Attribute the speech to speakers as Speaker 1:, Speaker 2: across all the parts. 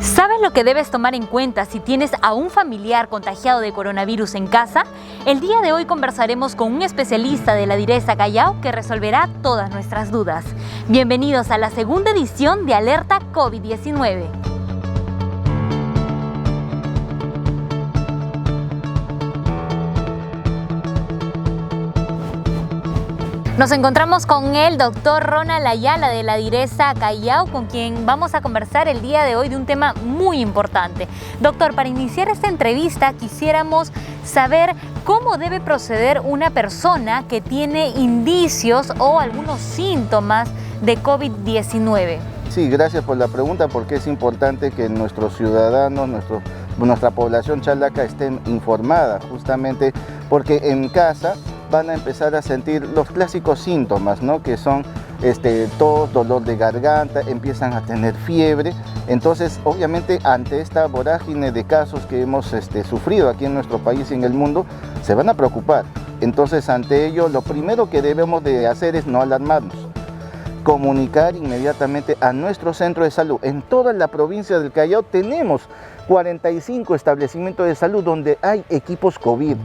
Speaker 1: ¿Sabes lo que debes tomar en cuenta si tienes a un familiar contagiado de coronavirus en casa? El día de hoy conversaremos con un especialista de la Direza Callao que resolverá todas nuestras dudas. Bienvenidos a la segunda edición de Alerta COVID-19. Nos encontramos con el doctor Ronald Ayala de la Direza Callao, con quien vamos a conversar el día de hoy de un tema muy importante. Doctor, para iniciar esta entrevista quisiéramos saber cómo debe proceder una persona que tiene indicios o algunos síntomas de COVID-19.
Speaker 2: Sí, gracias por la pregunta, porque es importante que nuestros ciudadanos, nuestra población chalaca esté informada, justamente porque en casa van a empezar a sentir los clásicos síntomas, ¿no? Que son tos, dolor de garganta, empiezan a tener fiebre. Entonces, obviamente, ante esta vorágine de casos que hemos sufrido aquí en nuestro país y en el mundo, se van a preocupar. Entonces, ante ello, lo primero que debemos de hacer es no alarmarnos. Comunicar inmediatamente a nuestro centro de salud. En toda la provincia del Callao tenemos 45 establecimientos de salud donde hay equipos COVID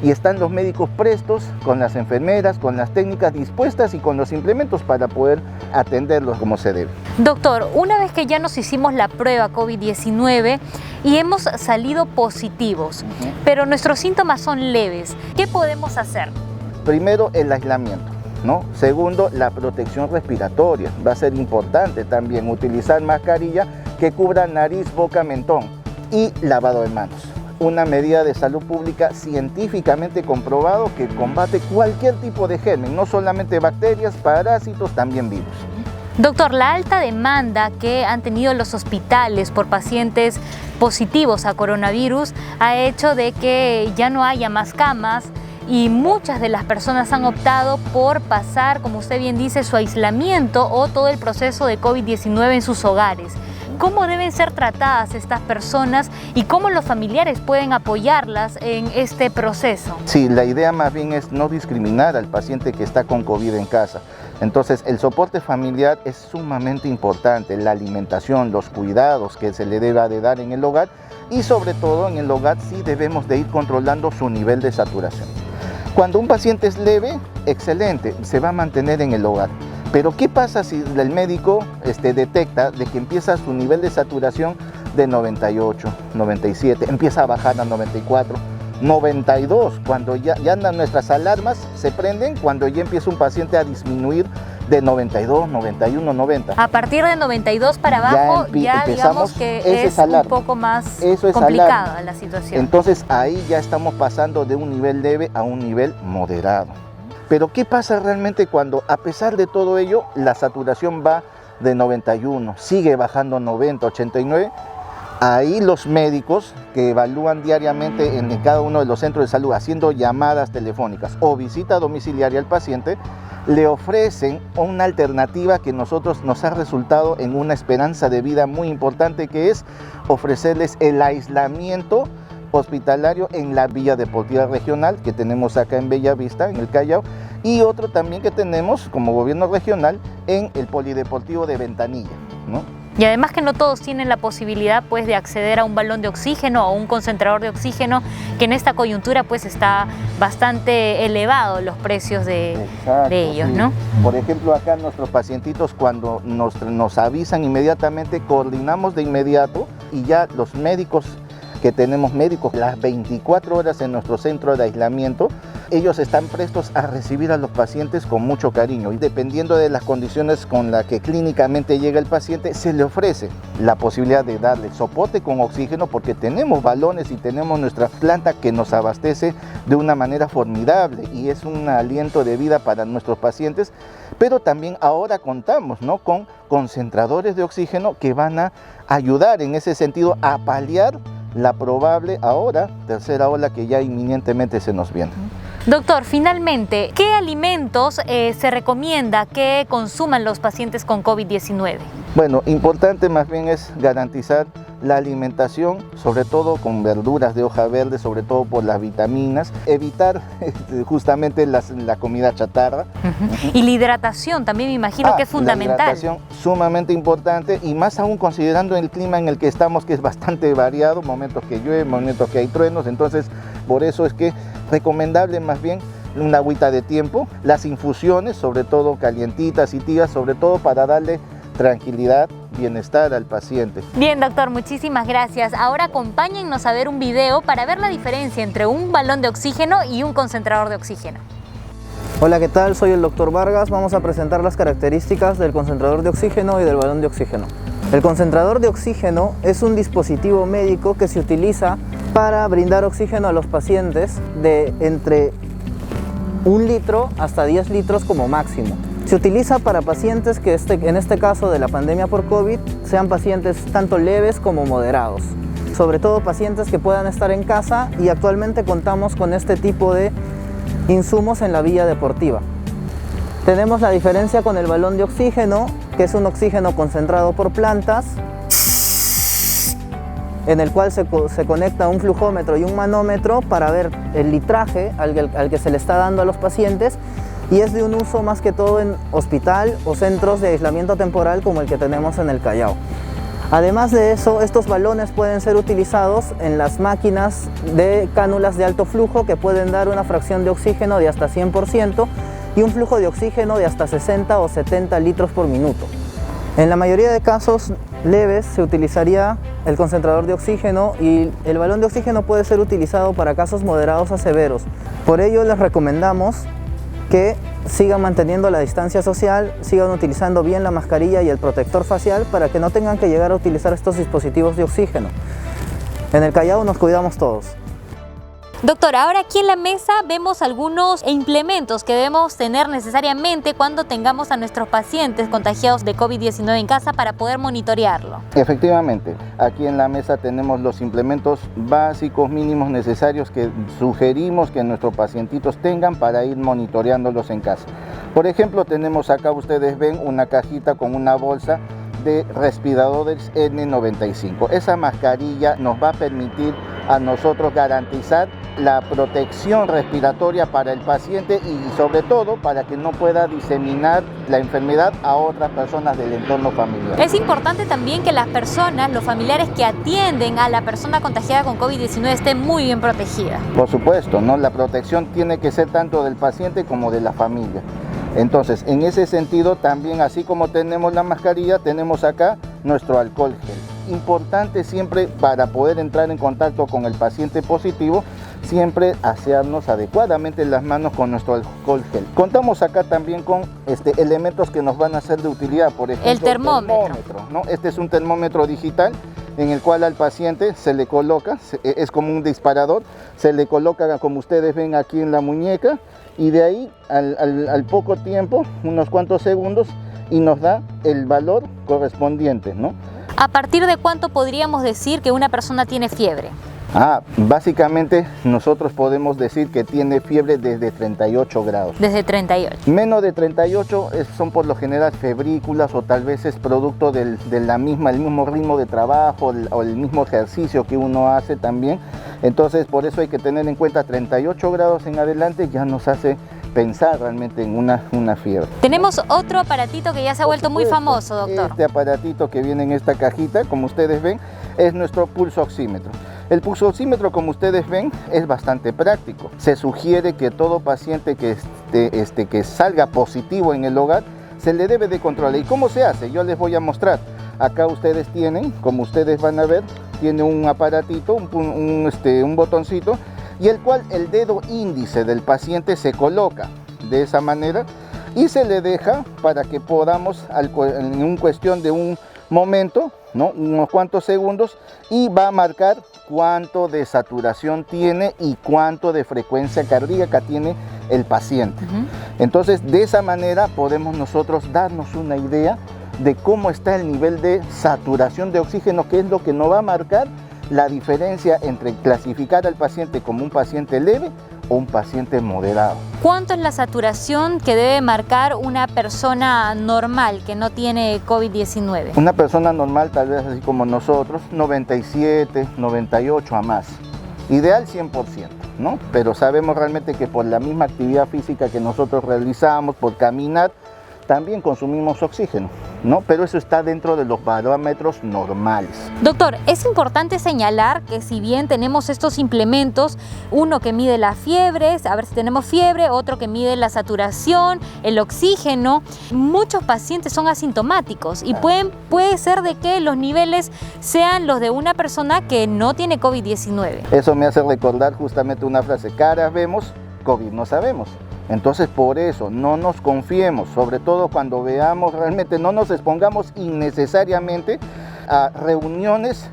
Speaker 2: y están los médicos prestos, con las enfermeras, con las técnicas dispuestas y con los implementos para poder atenderlos como se debe.
Speaker 1: Doctor, una vez que ya nos hicimos la prueba COVID-19 y hemos salido positivos, pero nuestros síntomas son leves, ¿qué podemos hacer?
Speaker 2: Primero, el aislamiento, ¿no? Segundo, la protección respiratoria. Va a ser importante también utilizar mascarilla que cubra nariz, boca, mentón, y lavado de manos. Una medida de salud pública científicamente comprobado que combate cualquier tipo de germen, no solamente bacterias, parásitos, también virus.
Speaker 1: Doctor, la alta demanda que han tenido los hospitales por pacientes positivos a coronavirus ha hecho de que ya no haya más camas y muchas de las personas han optado por pasar, como usted bien dice, su aislamiento o todo el proceso de COVID-19 en sus hogares. ¿Cómo deben ser tratadas estas personas y cómo los familiares pueden apoyarlas en este proceso?
Speaker 2: Sí, la idea más bien es no discriminar al paciente que está con COVID en casa. Entonces, el soporte familiar es sumamente importante, la alimentación, los cuidados que se le deba de dar en el hogar y sobre todo en el hogar sí debemos de ir controlando su nivel de saturación. Cuando un paciente es leve, excelente, se va a mantener en el hogar. Pero ¿qué pasa si el médico detecta de que empieza su nivel de saturación de 98, 97, empieza a bajar a 94, 92? Cuando ya nuestras alarmas se prenden, cuando ya empieza un paciente a disminuir de 92, 91, 90.
Speaker 1: A partir de 92 para abajo ya digamos que es un poco más complicada la situación.
Speaker 2: Entonces ahí ya estamos pasando de un nivel leve a un nivel moderado. Pero ¿qué pasa realmente cuando, a pesar de todo ello, la saturación va de 91, sigue bajando 90, 89? Ahí los médicos que evalúan diariamente en cada uno de los centros de salud, haciendo llamadas telefónicas o visita domiciliaria al paciente, le ofrecen una alternativa que nos ha resultado en una esperanza de vida muy importante, que es ofrecerles el aislamiento hospitalario en la Villa Deportiva Regional que tenemos acá en Bellavista, en el Callao, y otro también que tenemos como gobierno regional en el Polideportivo de Ventanilla, ¿no?
Speaker 1: Y además que no todos tienen la posibilidad pues de acceder a un balón de oxígeno o un concentrador de oxígeno, que en esta coyuntura pues está bastante elevado los precios de ellos,
Speaker 2: sí,
Speaker 1: ¿no?
Speaker 2: Por ejemplo, acá nuestros pacientitos cuando nos avisan inmediatamente, coordinamos de inmediato y ya los médicos que tenemos las 24 horas en nuestro centro de aislamiento, ellos están prestos a recibir a los pacientes con mucho cariño y dependiendo de las condiciones con las que clínicamente llega el paciente, se le ofrece la posibilidad de darle soporte con oxígeno, porque tenemos balones y tenemos nuestra planta que nos abastece de una manera formidable y es un aliento de vida para nuestros pacientes, pero también ahora contamos, ¿no?, con concentradores de oxígeno que van a ayudar en ese sentido a paliar la probable ahora tercera ola que ya inminentemente se nos viene.
Speaker 1: Doctor, finalmente, ¿qué alimentos se recomienda que consuman los pacientes con COVID-19?
Speaker 2: Bueno, importante más bien es garantizar la alimentación, sobre todo con verduras de hoja verde, sobre todo por las vitaminas, evitar justamente la comida chatarra.
Speaker 1: Y la hidratación también me imagino que es fundamental.
Speaker 2: La hidratación sumamente importante, y más aún considerando el clima en el que estamos, que es bastante variado, momentos que llueve, momentos que hay truenos. Entonces por eso es que recomendable más bien una agüita de tiempo, las infusiones, sobre todo calientitas y tibias, sobre todo para darle tranquilidad, bienestar al paciente.
Speaker 1: Bien, doctor, muchísimas gracias. Ahora acompáñennos a ver un video para ver la diferencia entre un balón de oxígeno y un concentrador de oxígeno.
Speaker 3: Hola, ¿qué tal? Soy el doctor Vargas. Vamos a presentar las características del concentrador de oxígeno y del balón de oxígeno. El concentrador de oxígeno es un dispositivo médico que se utiliza para brindar oxígeno a los pacientes de entre 1 litro hasta 10 litros como máximo. Se utiliza para pacientes que en este caso de la pandemia por COVID sean pacientes tanto leves como moderados, sobre todo pacientes que puedan estar en casa, y actualmente contamos con este tipo de insumos en la vía deportiva. Tenemos la diferencia con el balón de oxígeno, que es un oxígeno concentrado por plantas, en el cual se conecta un flujómetro y un manómetro para ver el litraje al que se le está dando a los pacientes, y es de un uso más que todo en hospital o centros de aislamiento temporal como el que tenemos en el Callao. Además de eso, estos balones pueden ser utilizados en las máquinas de cánulas de alto flujo, que pueden dar una fracción de oxígeno de hasta 100% y un flujo de oxígeno de hasta 60 o 70 litros por minuto. En la mayoría de casos leves se utilizaría el concentrador de oxígeno, y el balón de oxígeno puede ser utilizado para casos moderados a severos. Por ello les recomendamos que sigan manteniendo la distancia social, sigan utilizando bien la mascarilla y el protector facial para que no tengan que llegar a utilizar estos dispositivos de oxígeno. En el Callao nos cuidamos todos.
Speaker 1: Doctor, ahora aquí en la mesa vemos algunos implementos que debemos tener necesariamente cuando tengamos a nuestros pacientes contagiados de COVID-19 en casa para poder monitorearlo.
Speaker 2: Efectivamente, aquí en la mesa tenemos los implementos básicos mínimos necesarios que sugerimos que nuestros pacientitos tengan para ir monitoreándolos en casa. Por ejemplo, tenemos acá, ustedes ven, una cajita con una bolsa de respiradores N95. Esa mascarilla nos va a permitir a nosotros garantizar la protección respiratoria para el paciente, y sobre todo para que no pueda diseminar la enfermedad a otras personas del entorno familiar.
Speaker 1: Es importante también que las personas, los familiares que atienden a la persona contagiada con COVID-19 estén muy bien protegidas.
Speaker 2: Por supuesto, ¿no? La protección tiene que ser tanto del paciente como de la familia. Entonces, en ese sentido también, así como tenemos la mascarilla, tenemos acá nuestro alcohol gel. Importante siempre, para poder entrar en contacto con el paciente positivo, siempre asearnos adecuadamente las manos con nuestro alcohol gel. Contamos acá también con elementos que nos van a ser de utilidad, por ejemplo,
Speaker 1: el termómetro,
Speaker 2: ¿no? Este es un termómetro digital en el cual al paciente se le coloca, es como un disparador, se le coloca, como ustedes ven aquí en la muñeca, y de ahí al poco tiempo, unos cuantos segundos, y nos da el valor correspondiente, ¿no?
Speaker 1: ¿A partir de cuánto podríamos decir que una persona tiene fiebre?
Speaker 2: Básicamente nosotros podemos decir que tiene fiebre desde 38 grados.
Speaker 1: Desde 38.
Speaker 2: Menos de 38 son por lo general febrículas, o tal vez es producto el mismo ritmo de trabajo o el mismo ejercicio que uno hace también. Entonces por eso hay que tener en cuenta 38 grados en adelante, ya nos hace pensar realmente en una fiebre.
Speaker 1: Tenemos otro aparatito que ya se ha vuelto muy famoso, doctor.
Speaker 2: Este aparatito que viene en esta cajita, como ustedes ven, es nuestro pulso oxímetro. El pulso oxímetro, como ustedes ven, es bastante práctico. Se sugiere que todo paciente que salga positivo en el hogar se le debe de controlar. ¿Y cómo se hace? Yo les voy a mostrar. Acá ustedes tienen, como ustedes van a ver, tiene un aparatito, un botoncito, y el cual el dedo índice del paciente se coloca de esa manera y se le deja para que podamos, en cuestión de un momento, ¿no? Unos cuantos segundos, y va a marcar cuánto de saturación tiene y cuánto de frecuencia cardíaca tiene el paciente. Entonces, de esa manera podemos nosotros darnos una idea de cómo está el nivel de saturación de oxígeno, que es lo que nos va a marcar la diferencia entre clasificar al paciente como un paciente leve o un paciente moderado.
Speaker 1: ¿Cuánto es la saturación que debe marcar una persona normal que no tiene COVID-19?
Speaker 2: Una persona normal, tal vez así como nosotros, 97, 98 a más. Ideal 100%, ¿no? Pero sabemos realmente que por la misma actividad física que nosotros realizamos, por caminar, también consumimos oxígeno, ¿no? Pero eso está dentro de los parámetros normales.
Speaker 1: Doctor, es importante señalar que si bien tenemos estos implementos, uno que mide la fiebre, a ver si tenemos fiebre, otro que mide la saturación, el oxígeno, muchos pacientes son asintomáticos y puede ser de que los niveles sean los de una persona que no tiene COVID-19.
Speaker 2: Eso me hace recordar justamente una frase: caras vemos, COVID no sabemos. Entonces, por eso no nos confiemos, sobre todo cuando veamos, realmente no nos expongamos innecesariamente a reuniones,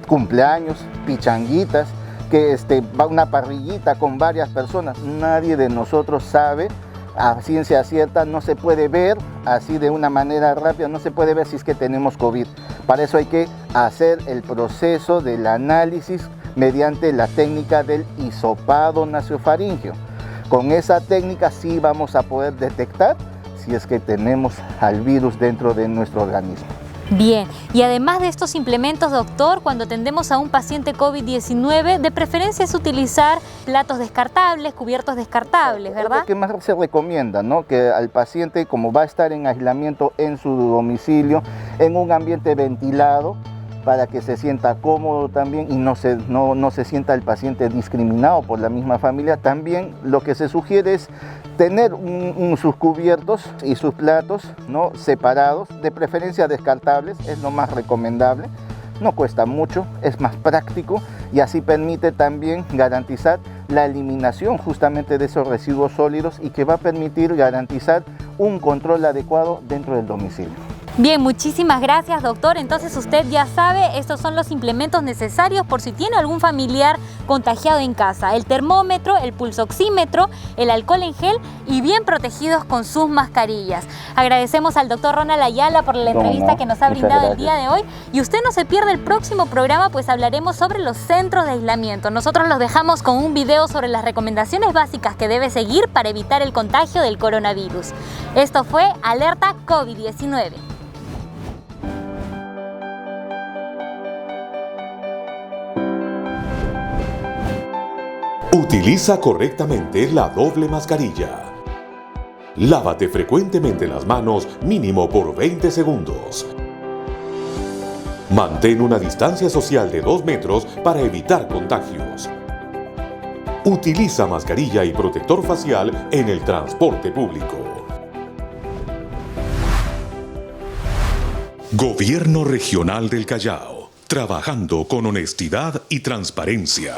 Speaker 2: cumpleaños, pichanguitas, que va una parrillita con varias personas. Nadie de nosotros sabe a ciencia cierta, no se puede ver así de una manera rápida, no se puede ver si es que tenemos COVID. Para eso hay que hacer el proceso del análisis mediante la técnica del hisopado nasofaríngeo. Con esa técnica sí vamos a poder detectar si es que tenemos al virus dentro de nuestro organismo.
Speaker 1: Bien, y además de estos implementos, doctor, cuando atendemos a un paciente COVID-19, de preferencia es utilizar platos descartables, cubiertos descartables, ¿verdad?
Speaker 2: Lo que más se recomienda, ¿no? Que al paciente, como va a estar en aislamiento en su domicilio, en un ambiente ventilado, para que se sienta cómodo también y no se sienta el paciente discriminado por la misma familia. También lo que se sugiere es tener sus cubiertos y sus platos, ¿no?, separados, de preferencia descartables, es lo más recomendable. No cuesta mucho, es más práctico y así permite también garantizar la eliminación justamente de esos residuos sólidos y que va a permitir garantizar un control adecuado dentro del domicilio.
Speaker 1: Bien, muchísimas gracias, doctor. Entonces usted ya sabe, estos son los implementos necesarios por si tiene algún familiar contagiado en casa. El termómetro, el pulsoxímetro, el alcohol en gel y bien protegidos con sus mascarillas. Agradecemos al doctor Ronald Ayala por la entrevista que nos ha brindado el día de hoy. Y usted no se pierde el próximo programa, pues hablaremos sobre los centros de aislamiento. Nosotros los dejamos con un video sobre las recomendaciones básicas que debe seguir para evitar el contagio del coronavirus. Esto fue Alerta COVID-19.
Speaker 4: Utiliza correctamente la doble mascarilla. Lávate frecuentemente las manos, mínimo por 20 segundos. Mantén una distancia social de 2 metros para evitar contagios. Utiliza mascarilla y protector facial en el transporte público. Gobierno Regional del Callao, trabajando con honestidad y transparencia.